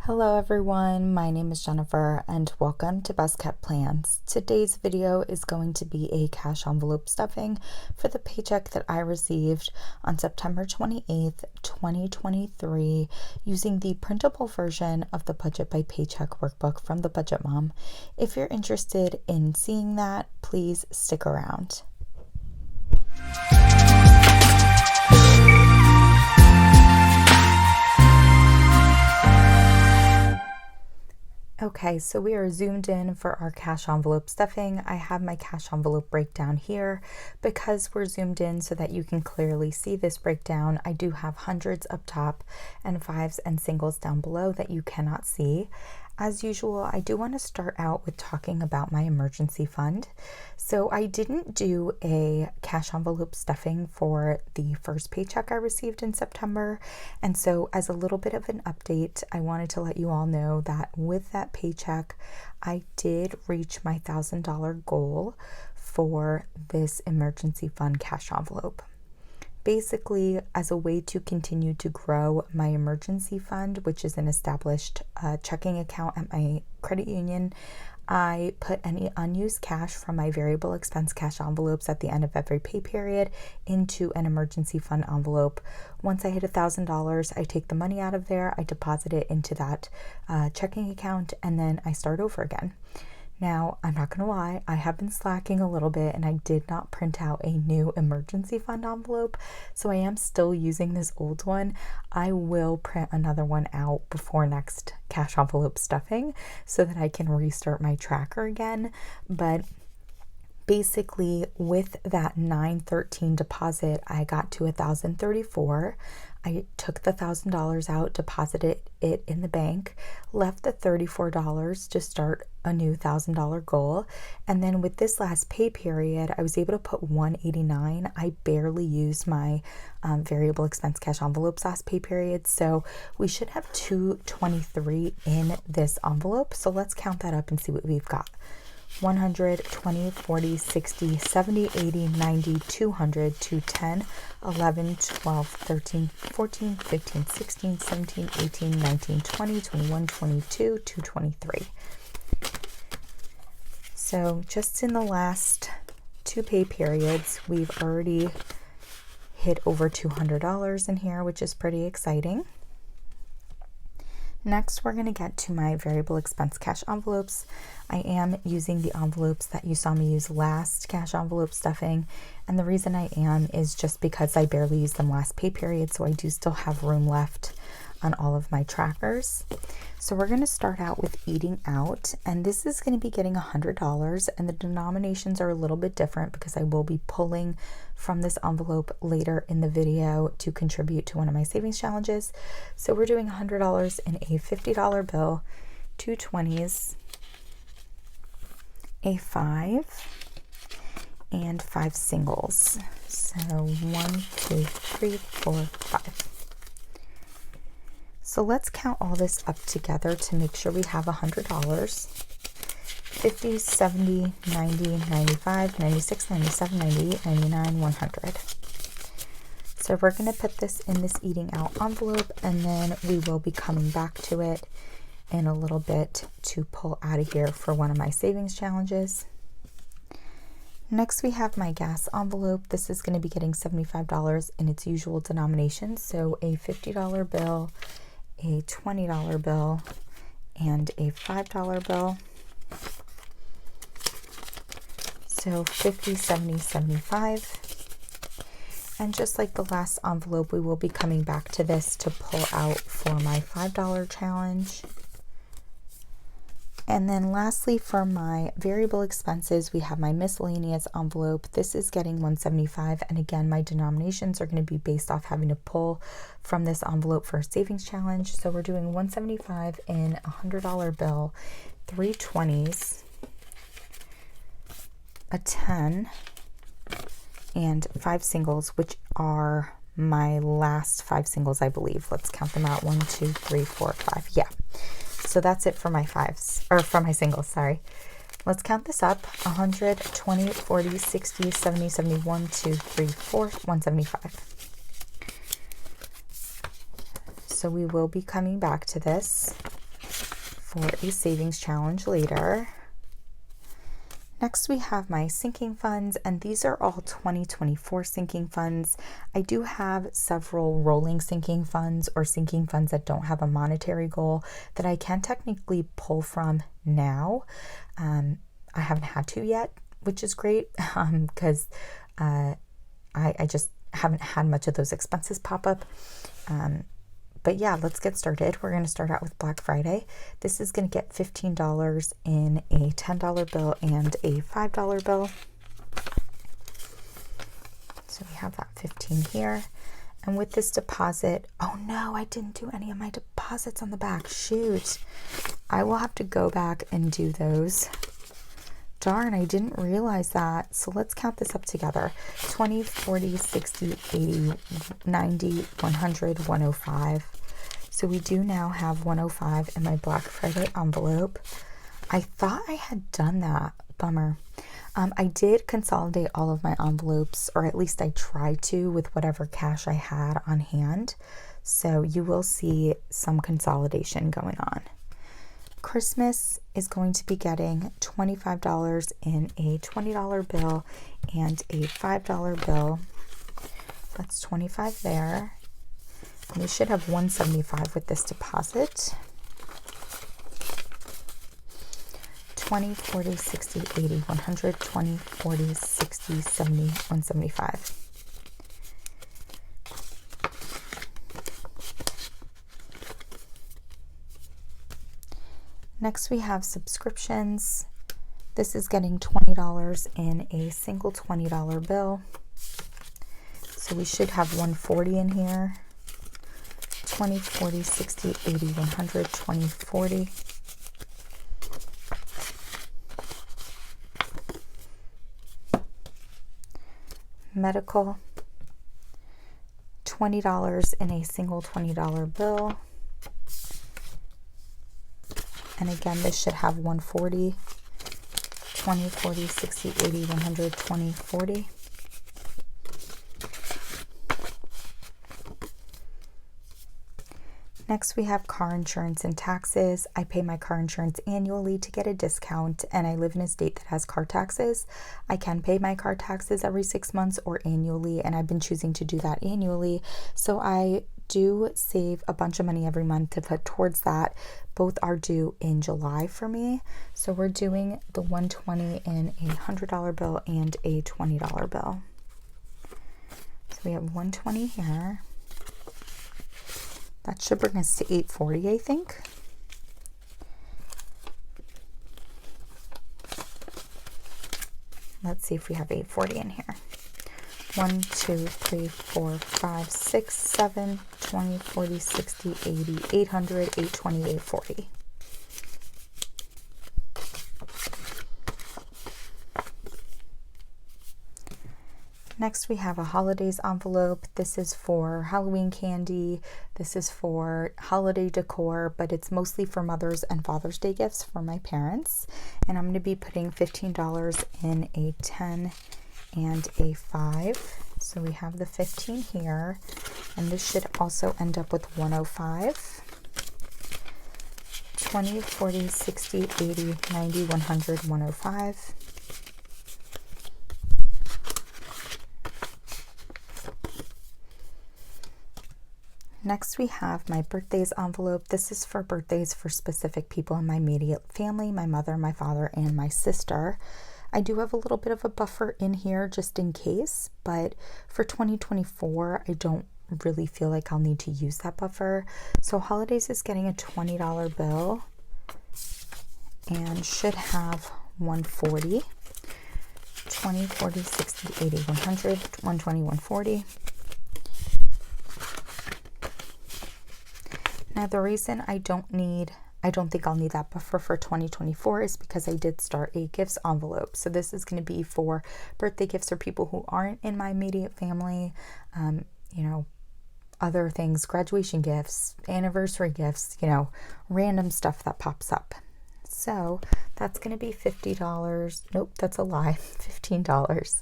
Hello everyone, my name is Jennifer and welcome to Best Kept Plans. Today's video is going to be a cash envelope stuffing for the paycheck that I received on September 28th, 2023 using the printable version of the Budget by Paycheck Workbook from the Budget Mom. If you're interested in seeing that, please stick around. Okay, so we are zoomed in for our cash envelope stuffing. I have my cash envelope breakdown here because we're zoomed in so that you can clearly see this breakdown. I do have hundreds up top and fives and singles down below that you cannot see. As usual, I do want to start out with talking about my emergency fund. So I didn't do a cash envelope stuffing for the first paycheck I received in September. And so as a little bit of an update, I wanted to let you all know that with that paycheck, I did reach my $1,000 goal for this emergency fund cash envelope. Basically, as a way to continue to grow my emergency fund, which is an established checking account at my credit union, I put any unused cash from my variable expense cash envelopes at the end of every pay period into an emergency fund envelope. Once I hit $1,000, I take the money out of there, I deposit it into that checking account, and then I start over again. Now, I'm not going to lie, I have been slacking a little bit and I did not print out a new emergency fund envelope, so I am still using this old one. I will print another one out before next cash envelope stuffing so that I can restart my tracker again, but basically with that $913 deposit, I got to $1,034. I took the $1,000 out, deposited it in the bank, left the $34 to start a new $1,000 goal. And then with this last pay period, I was able to put $189. I barely used my variable expense cash envelopes last pay period. So we should have $223 in this envelope. So let's count that up and see what we've got. 100, 20, 40, 60, 70, 80, 90, 200, 210, 11, 12, 13, 14, 15, 16, 17, 18, 19, 20, 21, 22, 223. So just in the last two pay periods, we've already hit over $200 in here, which is pretty exciting. Next, we're going to get to my variable expense cash envelopes. I am using the envelopes that you saw me use last cash envelope stuffing. And the reason I am is just because I barely used them last pay period, so I do still have room left on all of my trackers. So we're going to start out with eating out, and this is going to be getting $100, and the denominations are a little bit different because I will be pulling from this envelope later in the video to contribute to one of my savings challenges. So we're doing $100 in a $50 bill, two 20s, a 5, and 5 singles. So 1, 2, 3, 4, 5. So let's count all this up together to make sure we have $100. 50, 70, 90, 95, 96, 97, 98, 99, 100. So we're going to put this in this eating out envelope, and then we will be coming back to it in a little bit to pull out of here for one of my savings challenges. Next, we have my gas envelope. This is going to be getting $75 in its usual denomination. So a $50 bill, a $20 bill, and a $5 bill. So 50, 70, 75. And just like the last envelope, we will be coming back to this to pull out for my $5 challenge. And then lastly, for my variable expenses, we have my miscellaneous envelope. This is getting $175. And again, my denominations are going to be based off having to pull from this envelope for a savings challenge. So we're doing $175 in a $100 bill, 3 20s, a 10, and 5 singles, which are my last 5 singles, I believe. Let's count them out. 1, 2, 3, 4, 5. Yeah. So that's it for my fives, or for my singles, sorry. Let's count this up. 100, 20, 40, 60, 70, 71, 2, 3, 4, 175. So we will be coming back to this. for a savings challenge later. Next, we have my sinking funds, and these are all 2024 sinking funds. I do have several rolling sinking funds or sinking funds that don't have a monetary goal that I can technically pull from now. I haven't had to yet, which is great because I just haven't had much of those expenses pop up. But yeah, let's get started. We're going to start out with Black Friday. This is going to get $15 in a $10 bill and a $5 bill. So we have that 15 here. And with this deposit, oh no, I didn't do any of my deposits on the back. Shoot. I will have to go back and do those. Darn, I didn't realize that. So let's count this up together. 20, 40, 60, 80, 90, 100, 105. So we do now have 105 in my Black Friday envelope. I thought I had done that. Bummer. I did consolidate all of my envelopes, or at least I tried to with whatever cash I had on hand. So you will see some consolidation going on. Christmas is going to be getting $25 in a $20 bill and a $5 bill. That's 25 there. We should have 175 with this deposit. 20, 40, 60, 80, 100, 20, 40, 60, 70, 175. Next, we have subscriptions. This is getting $20 in a single $20 bill. So we should have 140 in here. 20, 40, 60, 80, 100, 20, 40. Medical. $20 in a single $20 bill. And again, this should have 140, 20, 40, 60, 80, 100, 20, 40. Next, we have car insurance and taxes. I pay my car insurance annually to get a discount, and I live in a state that has car taxes. I can pay my car taxes every 6 months or annually, and I've been choosing to do that annually. So I do save a bunch of money every month to put towards that. Both are due in July for me. So we're doing the 120 in a $100 bill and a $20 bill. So we have 120 here. That should bring us to 840, I think. Let's see if we have 840 in here. 1, 2, 3, 4, 5, 6, 7, 20, 40, 60, 80, 800, 820, 840. Next, we have a holidays envelope. This is for Halloween candy. This is for holiday decor, but it's mostly for Mother's and Father's Day gifts for my parents. And I'm going to be putting $15 in a 10 and a 5. So we have the 15 here, and this should also end up with 105. 20, 40, 60, 80, 90, 100, 105. Next, we have my birthdays envelope. This is for birthdays for specific people in my immediate family, my mother, my father, and my sister. I do have a little bit of a buffer in here just in case, but for 2024, I don't really feel like I'll need to use that buffer. So holidays is getting a $20 bill and should have 140, 20, 40, 60, 80, 100, 120, 140. Now, the reason I don't think I'll need that buffer for 2024 is because I did start a gifts envelope. So this is going to be for birthday gifts for people who aren't in my immediate family, other things, graduation gifts, anniversary gifts, random stuff that pops up. So that's going to be $50. Nope, that's a lie. $15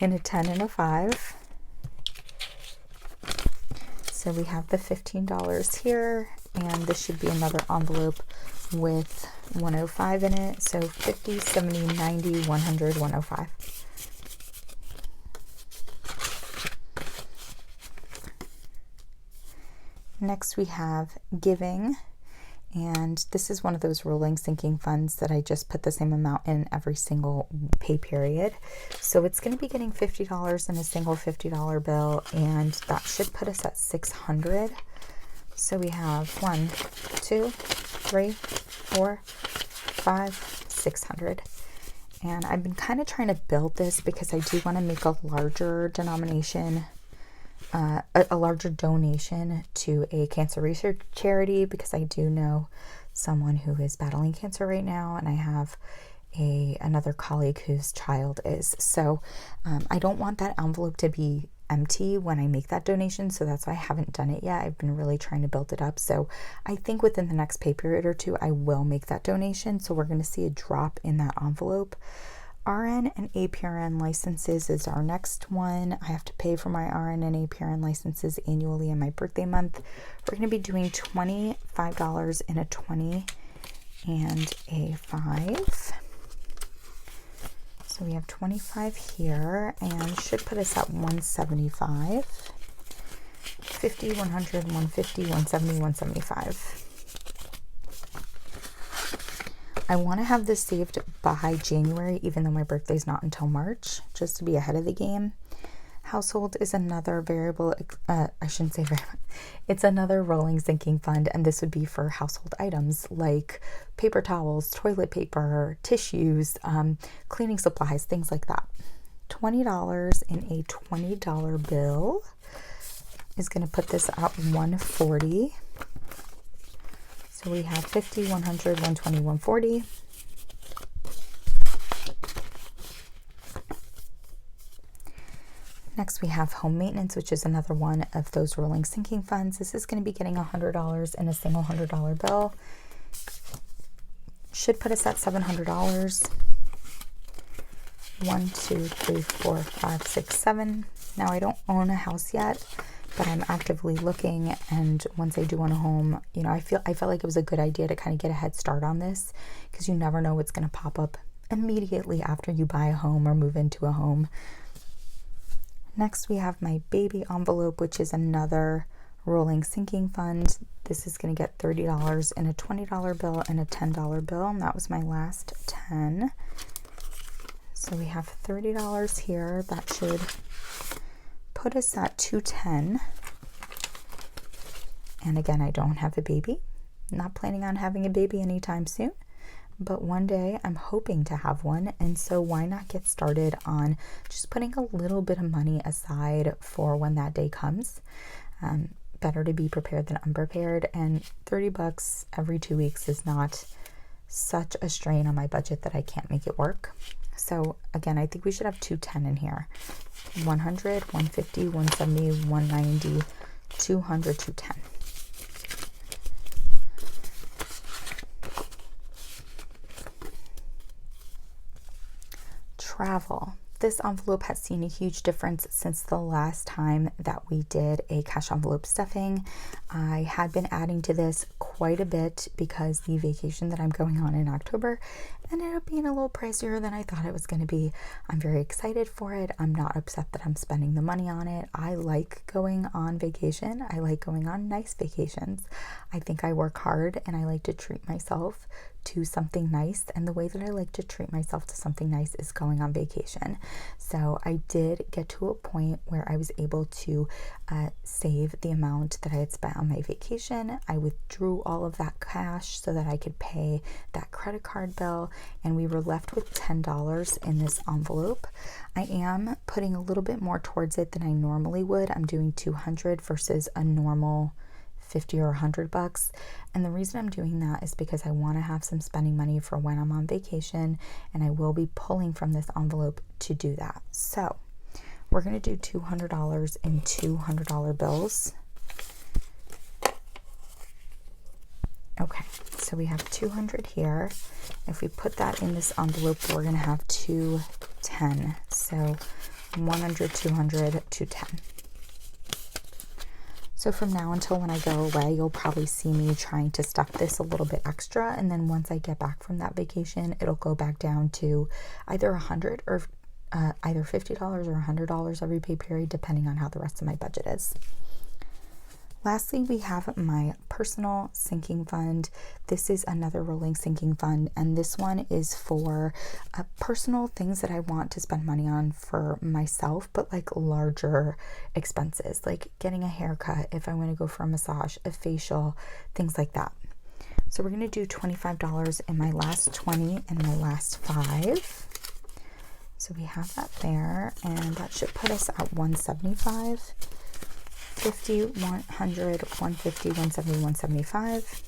in a 10 and a 5. So we have the $15 here, and this should be another envelope with 105 in it. So 50, 70, 90, 100, 105. Next we have giving, and this is one of those rolling sinking funds that I just put the same amount in every single pay period. So it's going to be getting $50 in a single $50 bill, and that should put us at $600. So we have 1, 2, 3, 4, 5, 600. And I've been kind of trying to build this because I do want to make a larger denomination, a larger donation to a cancer research charity, because I do know someone who is battling cancer right now, and I have another colleague whose child is. So I don't want that envelope to be empty when I make that donation, so that's why I haven't done it yet. I've been really trying to build it up, so I think within the next pay period or two I will make that donation. So we're going to see a drop in that envelope. RN and APRN licenses is our next one. I have to pay for my RN and APRN licenses annually in my birthday month. We're going to be doing $25 in a 20 and a 5. So we have 25 here, and should put us at 175, 50, 100, 150, 170, 175. I want to have this saved by January, even though my birthday's not until March, just to be ahead of the game. Household is another variable, I shouldn't say variable, it's another rolling sinking fund, and this would be for household items like paper towels, toilet paper, tissues, cleaning supplies, things like that. $20 in a $20 bill is going to put this at 140. So we have 50, 100, 120, 140. Next we have home maintenance, which is another one of those rolling sinking funds. This is going to be getting $100 in a single $100 bill. Should put us at $700. 1, 2, 3, 4, 5, 6, 7. Now I don't own a house yet, but I'm actively looking, and once I do own a home, you know, I felt like it was a good idea to kind of get a head start on this, because you never know what's going to pop up immediately after you buy a home or move into a home. Next we have my baby envelope, which is another rolling sinking fund. This is going to get $30 in a $20 bill and a $10 bill, and that was my last 10. So we have $30 here. That should put us at $210. And again, I don't have a baby. Not planning on having a baby anytime soon, but one day I'm hoping to have one, and so why not get started on just putting a little bit of money aside for when that day comes. Better to be prepared than unprepared, and $30 every 2 weeks is not such a strain on my budget that I can't make it work. So again, I think we should have 210 in here. 100, 150, 170, 190, 200, 210. Travel. This envelope has seen a huge difference since the last time that we did a cash envelope stuffing. I had been adding to this quite a bit because the vacation that I'm going on in October ended up being a little pricier than I thought it was going to be. I'm very excited for it. I'm not upset that I'm spending the money on it. I like going on vacation. I like going on nice vacations. I think I work hard, and I like to treat myself to something nice, and the way that I like to treat myself to something nice is going on vacation. So I did get to a point where I was able to save the amount that I had spent on my vacation. I withdrew all of that cash so that I could pay that credit card bill, and we were left with $10 in this envelope. I am putting a little bit more towards it than I normally would. I'm doing $200 versus a normal $50 or $100, and the reason I'm doing that is because I want to have some spending money for when I'm on vacation, and I will be pulling from this envelope to do that. So we're going to do $200 in $200 bills. Okay, so we have 200 here. If we put that in this envelope, we're going to have 210. So 100, 200, 210. So from now until when I go away, you'll probably see me trying to stuff this a little bit extra. And then once I get back from that vacation, it'll go back down to either $100 or either $50 or $100 every pay period, depending on how the rest of my budget is. Lastly, we have my personal sinking fund. This is another rolling sinking fund, and this one is for personal things that I want to spend money on for myself, but like larger expenses, like getting a haircut, if I want to go for a massage, a facial, things like that. So we're going to do $25 in my last 20 and my last 5. So we have that there, and that should put us at 175. 50, 100, 150, 170, 175.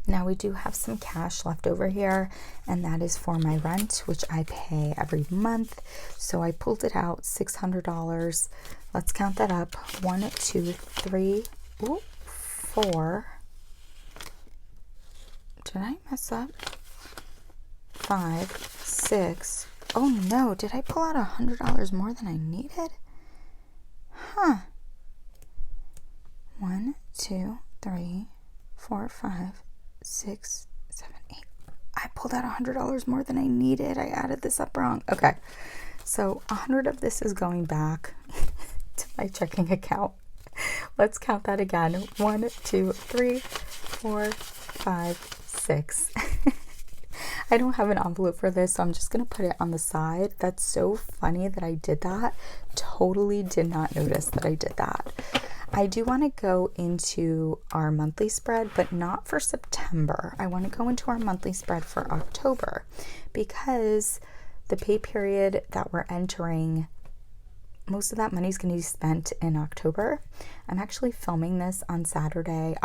Now we do have some cash left over here, and that is for my rent, which I pay every month. So I pulled it out, $600. Let's count that up. 1, 2, 3, 4. Did I mess up? 5, 6. Oh no, did I pull out $100 more than I needed? Huh. 1, 2, 3, 4, 5, 6, 7, 8. I pulled out $100 more than I needed. I added this up wrong. Okay. So 100 of this is going back to my checking account. Let's count that again. 1, 2, 3, 4, 5, 6. I don't have an envelope for this, so I'm just going to put it on the side. That's so funny that I did that. Totally did not notice that I did that. I do want to go into our monthly spread, but not for September. I want to go into our monthly spread for October, because the pay period that we're entering, most of that money is going to be spent in October. I'm actually filming this on Saturday,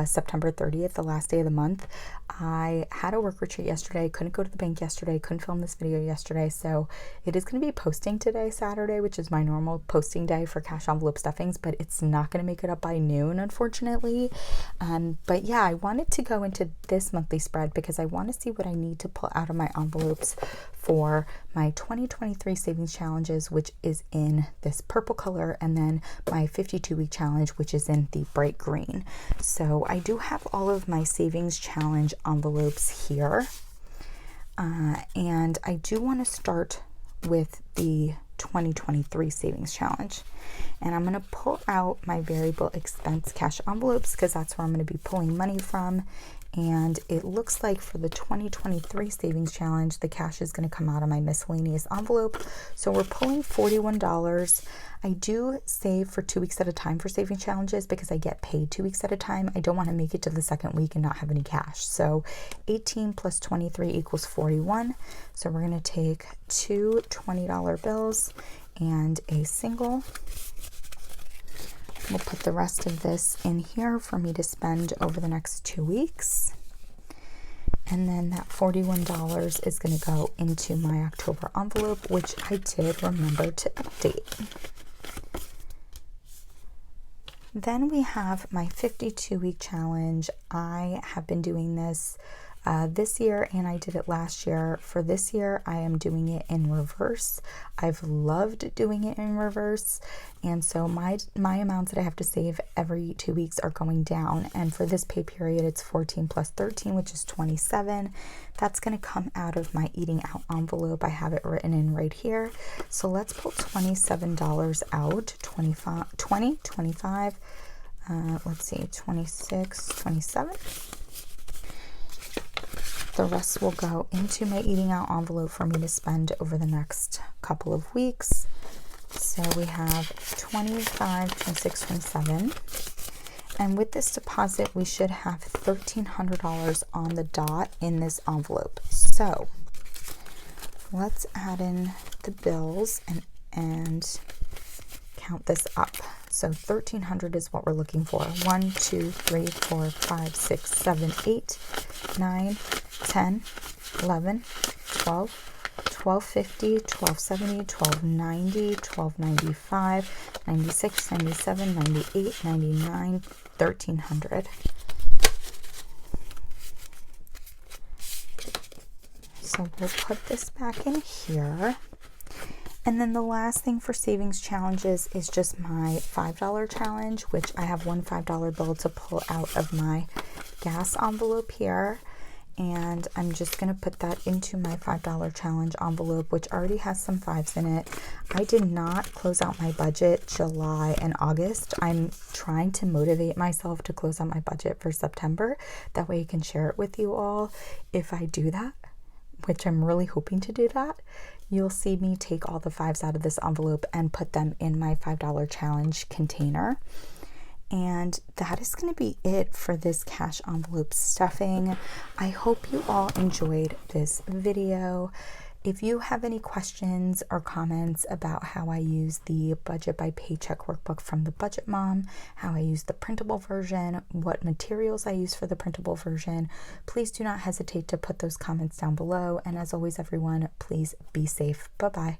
September 30th, the last day of the month. I had a work retreat yesterday, couldn't go to the bank yesterday, couldn't film this video yesterday, so it is going to be posting today, Saturday, which is my normal posting day for cash envelope stuffings, but it's not going to make it up by noon, unfortunately. But yeah, I wanted to go into this monthly spread because I want to see what I need to pull out of my envelopes for my 2023 savings challenges, which is in this purple color, and then my 52-week challenge, which is in the bright green. So I do have all of my savings challenge envelopes here, and I do want to start with the 2023 savings challenge, and I'm going to pull out my variable expense cash envelopes because that's where I'm going to be pulling money from. And it looks like for the 2023 savings challenge, the cash is going to come out of my miscellaneous envelope. So we're pulling $41. I do save for 2 weeks at a time for savings challenges because I get paid 2 weeks at a time. I don't want to make it to the second week and not have any cash. So 18 plus 23 equals 41. So we're going to take 2 $20 bills and a single. We'll put the rest of this in here for me to spend over the next 2 weeks. And then that $41 is going to go into my October envelope, which I did remember to update. Then we have my 52-week challenge. I have been doing this this year, and I did it last year. For this year, I am doing it in reverse. I've loved doing it in reverse, and so my amounts that I have to save every 2 weeks are going down. And for this pay period, it's 14 plus 13, which is 27. That's going to come out of my eating out envelope. I have it written in right here. So let's pull $27 out. 25, 20, 25. Let's see, 26, 27. The rest will go into my eating out envelope for me to spend over the next couple of weeks. So we have 25, 26, 27. And with this deposit, we should have $1,300 on the dot in this envelope. So let's add in the bills and count this up. So 1,300 is what we're looking for. 1, 2, 3, 4, 5, 6, 7, 8, 9, 10, 11, 12, 1250, 1270, 1290, 1295, 96, 97, 98, 99, 1,300. So we'll put this back in here. And then the last thing for savings challenges is just my $5 challenge, which I have one $5 bill to pull out of my gas envelope here. And I'm just going to put that into my $5 challenge envelope, which already has some fives in it. I did not close out my budget July and August. I'm trying to motivate myself to close out my budget for September. That way I can share it with you all. If I do that, which I'm really hoping to do that, you'll see me take all the fives out of this envelope and put them in my $5 challenge container. And that is going to be it for this cash envelope stuffing. I hope you all enjoyed this video. If you have any questions or comments about how I use the Budget by Paycheck workbook from the Budget Mom, how I use the printable version, what materials I use for the printable version, please do not hesitate to put those comments down below. And as always, everyone, please be safe. Bye-bye.